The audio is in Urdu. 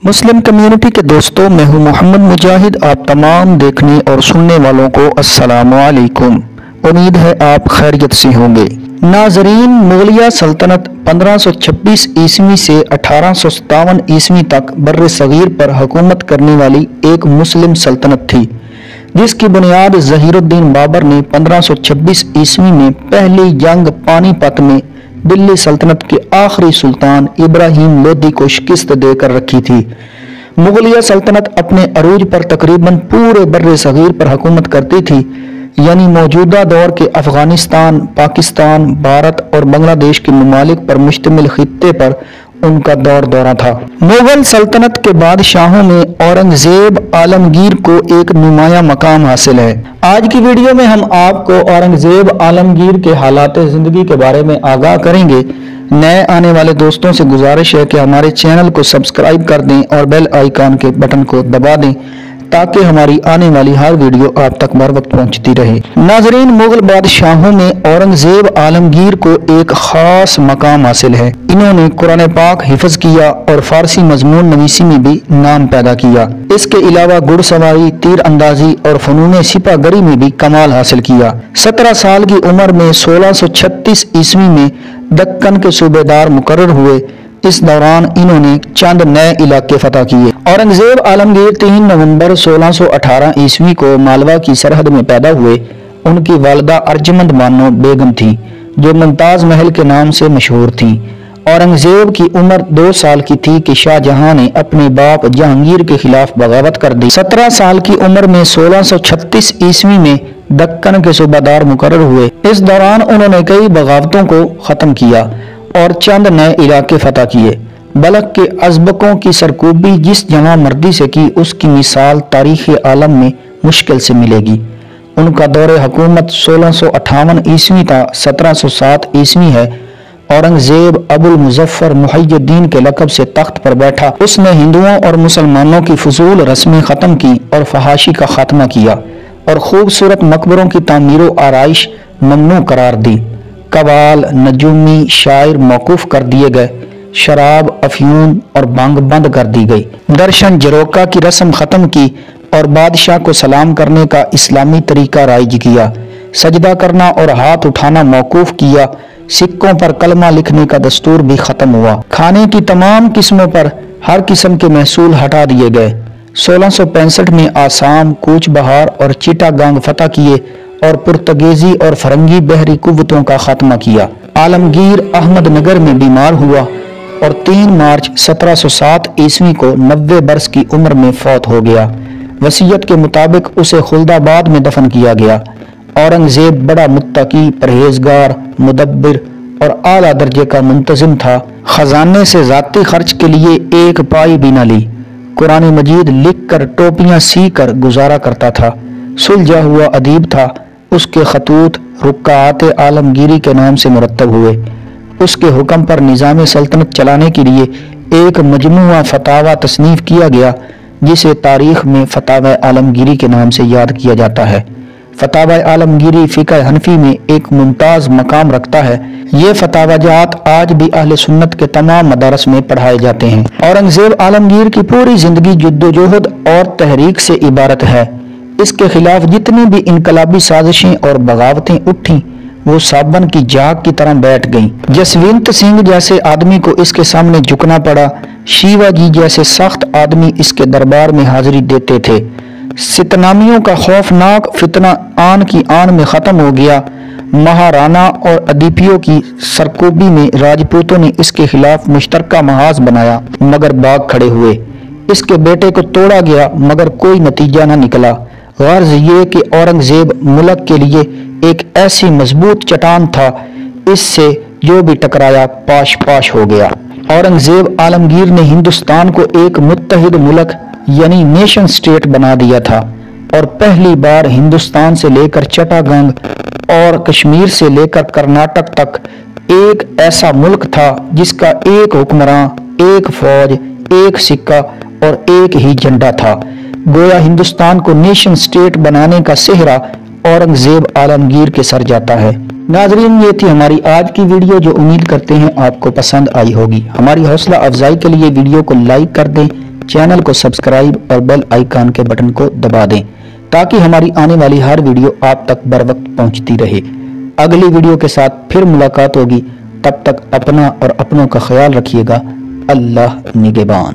مسلم کمیونٹی کے دوستوں، میں ہوں محمد مجاہد۔ آپ تمام دیکھنے اور سننے والوں کو السلام علیکم۔ امید ہے آپ خیریت سے ہوں گے۔ ناظرین، مغلیہ سلطنت 1526 عیسوی سے 1857 عیسوی تک بر صغیر پر حکومت کرنے والی ایک مسلم سلطنت تھی، جس کی بنیاد ظہیر الدین بابر نے 1526 عیسوی میں پہلی جنگ پانی پت میں دلی سلطنت کے آخری سلطان ابراہیم لودھی کو شکست دے کر رکھی تھی۔ مغلیہ سلطنت اپنے عروج پر تقریباً پورے بر صغیر پر حکومت کرتی تھی، یعنی موجودہ دور کے افغانستان، پاکستان، بھارت اور بنگلہ دیش کے ممالک پر مشتمل خطے پر ان کا دورہ تھا۔ مغل سلطنت کے بادشاہوں میں اورنگزیب عالمگیر کو ایک نمایاں مقام حاصل ہے۔ آج کی ویڈیو میں ہم آپ کو اورنگزیب عالمگیر کے حالات زندگی کے بارے میں آگاہ کریں گے۔ نئے آنے والے دوستوں سے گزارش ہے کہ ہمارے چینل کو سبسکرائب کر دیں اور بیل آئیکن کے بٹن کو دبا دیں تاکہ ہماری آنے والی ہر ویڈیو آپ تک بر وقت پہنچتی رہے۔ ناظرین، مغل بادشاہوں میں اورنگزیب عالمگیر کو ایک خاص مقام حاصل ہے۔ انہوں نے قرآن پاک حفظ کیا اور فارسی مضمون نویسی میں بھی نام پیدا کیا۔ اس کے علاوہ گھڑ سواری، تیر اندازی اور فنون سپہ گری میں بھی کمال حاصل کیا۔ 17 سال کی عمر میں 1636 عیسوی میں دکن کے صوبے دار مقرر ہوئے۔ اس دوران انہوں نے چند نئے علاقے فتح کیے۔ اورنگزیب عالمگیر 3 نومبر 1618 عیسوی کو مالوا کی سرحد میں پیدا ہوئے۔ ان کی والدہ ارجمند بانو بیگم تھی، جو ممتاز محل کے نام سے مشہور تھی۔ اورنگزیب کی عمر 2 سال کی تھی کہ شاہ جہاں نے اپنے باپ جہانگیر کے خلاف بغاوت کر دی۔ 17 سال کی عمر میں 1636 عیسوی میں دکن کے صوبہ دار مقرر ہوئے۔ اس دوران انہوں نے کئی بغاوتوں کو ختم کیا اور چند نئے علاقے فتح کیے۔ بلخ کے ازبکوں کی سرکوبی جس جمع مردی سے کی، اس کی مثال تاریخ عالم میں مشکل سے ملے گی۔ ان کا دور حکومت 1658 عیسوی تا 1707 عیسوی ہے۔ اورنگزیب ابو المظفر محی الدین کے لقب سے تخت پر بیٹھا۔ اس نے ہندوؤں اور مسلمانوں کی فضول رسمیں ختم کی اور فحاشی کا خاتمہ کیا اور خوبصورت مقبروں کی تعمیر و آرائش ممنوع قرار دی۔ قوال، نجومی، شاعر موقوف کر دیے گئے۔ شراب، افیون اور بانگ بند کر دی گئی۔ درشن جروکا کی رسم ختم کی اور بادشاہ کو سلام کرنے کا اسلامی طریقہ رائج کیا۔ سجدہ کرنا اور ہاتھ اٹھانا موقوف کیا۔ سکوں پر کلمہ لکھنے کا دستور بھی ختم ہوا۔ کھانے کی تمام قسموں پر ہر قسم کے محصول ہٹا دیے گئے۔ 1665 میں آسام، کوچ بہار اور چیٹا گانگ فتح کیے اور پرتگیزی اور فرنگی بحری قوتوں کا خاتمہ کیا۔ عالمگیر احمد نگر میں بیمار ہوا اور 3 مارچ 1707 عیسوی کو 90 برس کی عمر میں فوت ہو گیا۔ وصیت کے مطابق اسے خلد آباد میں دفن کیا گیا۔ اورنگزیب بڑا متقی، پرہیزگار، مدبر اور اعلیٰ درجے کا منتظم تھا۔ خزانے سے ذاتی خرچ کے لیے 1 پائی بھی نہ لی۔ قرآن مجید لکھ کر ٹوپیاں سی کر گزارا کرتا تھا۔ سلجھا ہوا ادیب تھا۔ اس کے خطوط رکعات عالمگیری کے نام سے مرتب ہوئے۔ اس کے حکم پر نظام سلطنت چلانے کے لیے ایک مجموعہ فتاوی تصنیف کیا گیا، جسے تاریخ میں فتاوی عالمگیری کے نام سے یاد کیا جاتا ہے۔ فتاوی عالمگیری فقہ حنفی میں ایک ممتاز مقام رکھتا ہے۔ یہ فتاوی جات آج بھی اہل سنت کے تمام مدارس میں پڑھائے جاتے ہیں۔ اورنگزیب عالمگیر کی پوری زندگی جدوجہد اور تحریک سے عبارت ہے۔ اس کے خلاف جتنی بھی انقلابی سازشیں اور بغاوتیں اٹھیں، وہ صابن کی جاگ کی طرح بیٹھ گئیں۔ جسونت سنگھ جیسے آدمی کو اس کے سامنے جھکنا پڑا۔ شیوا جی جیسے سخت آدمی اس کے دربار میں حاضری دیتے تھے۔ ستنامیوں کا خوفناک فتنہ آن کی آن میں ختم ہو گیا۔ مہارانا اور ادیپیوں کی سرکوبی میں راجپوتوں نے اس کے خلاف مشترکہ محاذ بنایا، مگر باغ کھڑے ہوئے۔ اس کے بیٹے کو توڑا گیا، مگر کوئی نتیجہ نہ نکلا۔ غرض یہ کہ اورنگزیب ملک کے لیے ایک ایسی مضبوط چٹان تھا، اس سے جو بھی ٹکرایا پاش پاش ہو گیا۔ اورنگزیب عالمگیر نے ہندوستان کو ایک متحد ملک یعنی نیشن سٹیٹ بنا دیا تھا اور پہلی بار ہندوستان سے لے کر چٹاگنگ اور کشمیر سے لے کر کرناٹک تک ایک ایسا ملک تھا جس کا ایک حکمراں، ایک فوج، ایک سکہ اور ایک ہی جھنڈا تھا۔ گویا ہندوستان کو نیشن سٹیٹ بنانے کا سہرا اورنگزیب عالمگیر کے سر جاتا ہے۔ ناظرین، یہ تھی ہماری آج کی ویڈیو، جو امید کرتے ہیں آپ کو پسند آئی ہوگی۔ ہماری حوصلہ افزائی کے لیے ویڈیو کو لائک کر دیں، چینل کو سبسکرائب اور بیل آئیکن کے بٹن کو دبا دیں تاکہ ہماری آنے والی ہر ویڈیو آپ تک بر وقت پہنچتی رہے۔ اگلی ویڈیو کے ساتھ پھر ملاقات ہوگی، تب تک اپنا اور اپنوں کا خیال رکھیے گا۔ اللہ نگہبان۔